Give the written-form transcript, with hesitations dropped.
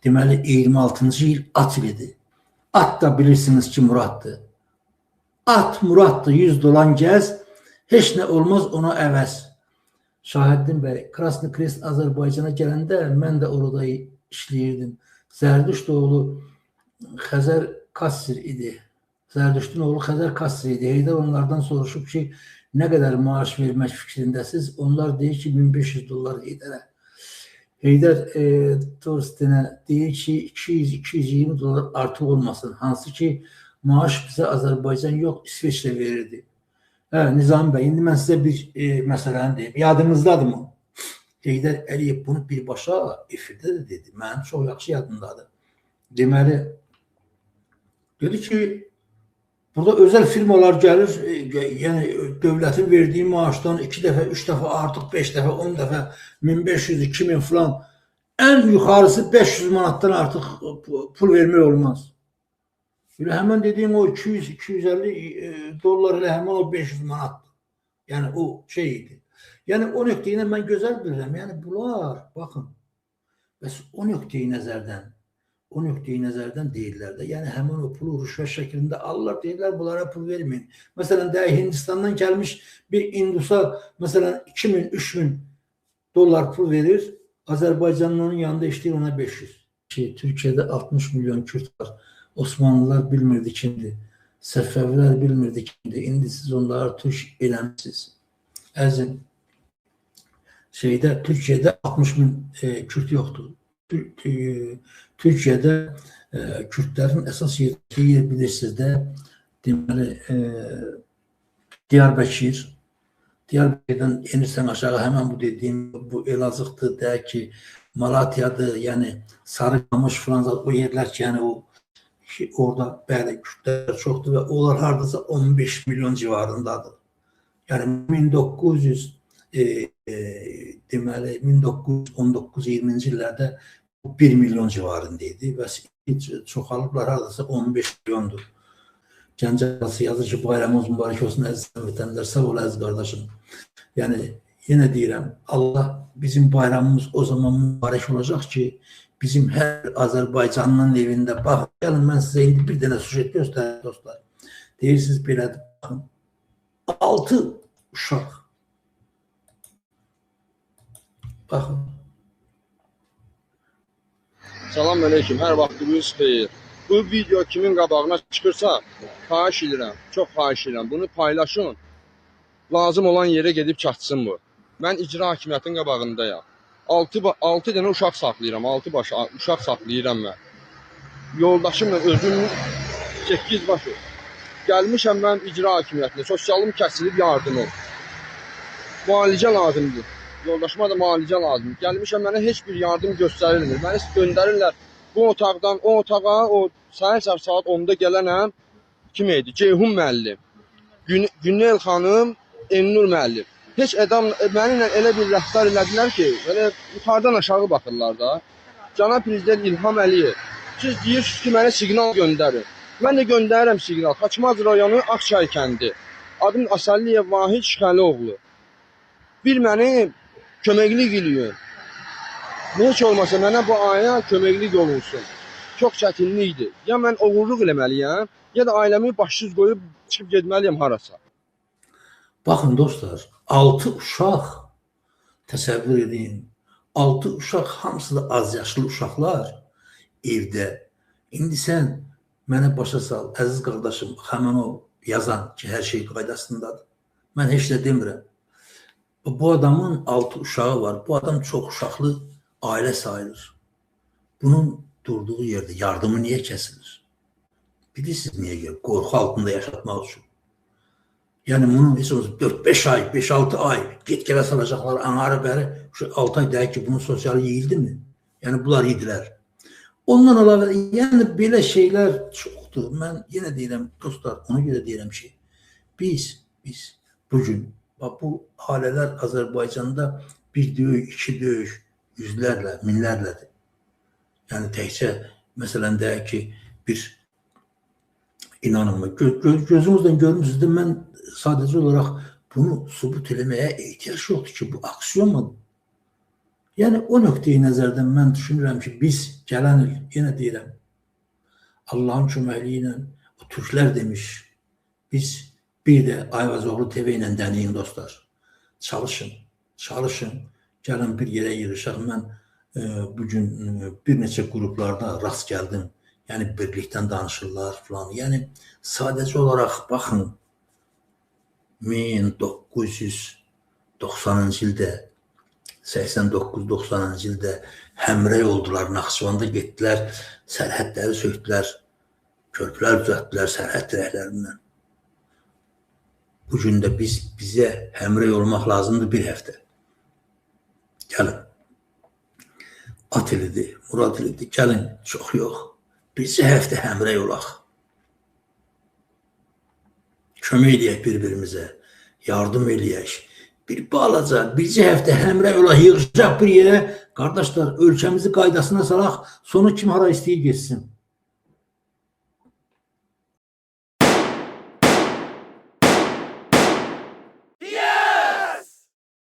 Deməli 26-cı il at ilidir. At da bilirsiniz ki Muraddır. At Muraddır, 100 dolan gəz, heç nə olmaz ona əvəz. Şahəddin bəy, Krasny Krest Azərbaycana gələndə mən də orada işləyirdim. Zərdüşt oğlu Xəzər Kassir idi. Zərdüştün oğlu Xəzər Kassir idi. Heydər onlardan soruşub ki, nə qədər maaş vermək fikrindəsiz? Onlar deyir ki, 1500 dollar Heydərə. Heydər Torstenə deyir ki, 200-220 dollar artıq olmasın. Hansı ki, maaş bizə Azərbaycan yox, İsveçrə verirdi. Nizami bəy, indi mən sizə bir məsələni deyim. Yadınızdadır mı? Heydər Əliyev bunu birbaşa efirdə də dedi. Mənim çox yaxşı yadımdadır. Deməli, dedi ki, burada özəl firmalar gəlir, yəni dövlətin verdiyi maaşdan 2 dəfə, 3 dəfə artıq, 5 dəfə, 10 dəfə, 1500, 2000 falan, ən yuxarısı 500 manatdan artıq pul vermək olmaz. Elə həmən dediyim o 200-250 dollar elə həmən o 500 manatdır. Yəni o şey idi. Yəni o nöqteyi mən gözəl bilirəm. Yəni bunlar, baxın, bəs o nöqteyi nəzərdən deyirlər də. Yəni həmən o pulu rüşvət şəklində alırlar, deyirlər bunlara pul verməyin. Məsələn, Hindistandan gəlmiş bir indusa, məsələn, 2000-3000 dollar pul verir, Azərbaycanın onun yanında işləyir ona 500. Türkiyədə 60 milyon Kürt var. Osmanlılar bilmirdi kimdir. Səfəvilər bilmirdi kimdir. İndi siz onları türk eləmişsiniz. Əzim, Türkiyədə 60 min Kürt yoxdur. Türkiyədə Kürtlərin əsas yer bilirsiniz də, deməli, Diyarbəkir. Diyarbəkirdən enirsən aşağı, həmən bu dediyim, bu Elazığdır, deyək ki, Malatyadır, yəni Sarıqamış falan, o yerlər ki, yəni o orada bəli Kürtlər çoxdur və onlar hardasa 15 milyon civarındadır. Yəni 1919-20-ci illərdə 1 milyon civarındaydı və çoxalıblar hardasa 15 milyondur. Gəncəsi yazır ki, bayramımız mübarək olsun əziz vətəndaşlar, sağ ol əziz qardaşım. Yəni yenə deyirəm, Allah bizim bayramımız o zaman mübarək olacaq ki, bizim hər Azərbaycanlının evində, baxın, gəlin mən sizə indi bir dənə sujet göstərim dostlar. Deyirsiniz belədir, baxın, 6 uşaq. Baxın. Salam aleyküm, hər vaxtınız xeyir. Bu video kimin qabağına çıxırsa, xahiş edirəm, çox xahiş edirəm, bunu paylaşın, lazım olan yerə gedib çatsın bu. Mən icra hakimiyyətinin qabağındayam. 6 dənə uşaq saxlayıram, 6 baş uşaq saxlayıram mən. Yoldaşımla özüm 8 başı. Gəlmişəm mən icra hakimiyyətinə, sosialım kəsilib yardımım. Müalicə lazımdır. Yoldaşıma da müalicə lazımdır. Gəlmişəm, mənə heç bir yardım göstərilmir. Məni göndərirlər bu otaqdan o otağa, o saat 10-da gələnəm. Kim idi? Ceyhun müəllim, Günel xanım, Elnur müəllim. Heç adam mənimlə elə bir rəftar elədilər ki, elə yuxarıdan aşağı baxırlar da. Cənab Prezident İlham Əliyev, siz deyirsiniz ki, mənə siqnal göndərin. Mən də göndərirəm siqnal. Xaçmaz rayonu Ağçay kəndi. Adım Əsəlliyev Vahid Şıxəlioğlu. Bir mənim köməklik eləyin. Heç olmasa mənə bu aya köməklik olunsun. Çox çətinlikdir. Ya mən oğurluq eləməliyəm, ya da ailəmi başsız qoyub çıxıb getməliyəm harasa. Baxın dostlar, 6 uşaq təsəvvür edin. 6 uşaq, hamısı da az yaşlı uşaqlar evdə. İndi sən mənə başa sal, əziz qardaşım, həmən o yazan ki, hər şey qaydasındadır. Mən heç də demirəm. Bu adamın 6 uşağı var. Bu adam çox uşaqlı ailə sayılır. Bunun durduğu yerdə yardımı niyə kəsilir? Bilirsiniz niyə gəlir? Qorxu altında yaşatmaq üçün. Yəni bunun heç olmasa 4-5 ay, 5-6 ay get-gələ salacaqlar, anarı bəri 6 ay deyək ki, bunun sosialı yeyildi mi? Yəni bunlar yedilər. Ondan əlavə, yəni belə şeylər çoxdur. Mən yenə deyirəm, dostlar, ona görə deyirəm ki, biz bugün, bu ailələr Azərbaycanda bir döyük, 2 döyük, yüzlərlə, minlərlədir. Yəni təkcə, məsələn, deyək ki, bir inanın, gözümüzdən görmüşsünüz də mən sadəcə olaraq bunu sübut eləməyə ehtiyac yoxdur ki, bu aksiyondur. Yəni o nöqteyi nəzərdən mən düşünürəm ki, biz gələn il, yenə deyirəm, Allahın köməkliyi ilə o türklər demiş, biz bir də Ayvazoğlu TV ilə deneyin dostlar. Çalışın, çalışın, gəlin bir yerə yığışaq. Mən bugün bir neçə qruplarda rast gəldim. Yəni birlikdən danışırlar falan. Yəni sadəcə olaraq baxın 1990-cı ildə 89-90-cı ildə həmrəy oldular. Naxçıvanda getdilər, sərhədləri söktülər, körpülər düzəltdilər sərhəd dirəklərindən. Bugün də bizə həmrəy olmaq lazımdır bir həftə. Gəlin. At ilidir, Murad ilidir. Gəlin, çox yox. Bircə həftə həmrəy olaq. Kömək eləyək bir-birimizə. Yardım eləyək. Bir balaca, bircə həftə həmrəy olaq, yığışaq bir yerə. Qardaşlar, ölkəmizi qaydasına salaq. Sonra kim hara istəyir geçsin.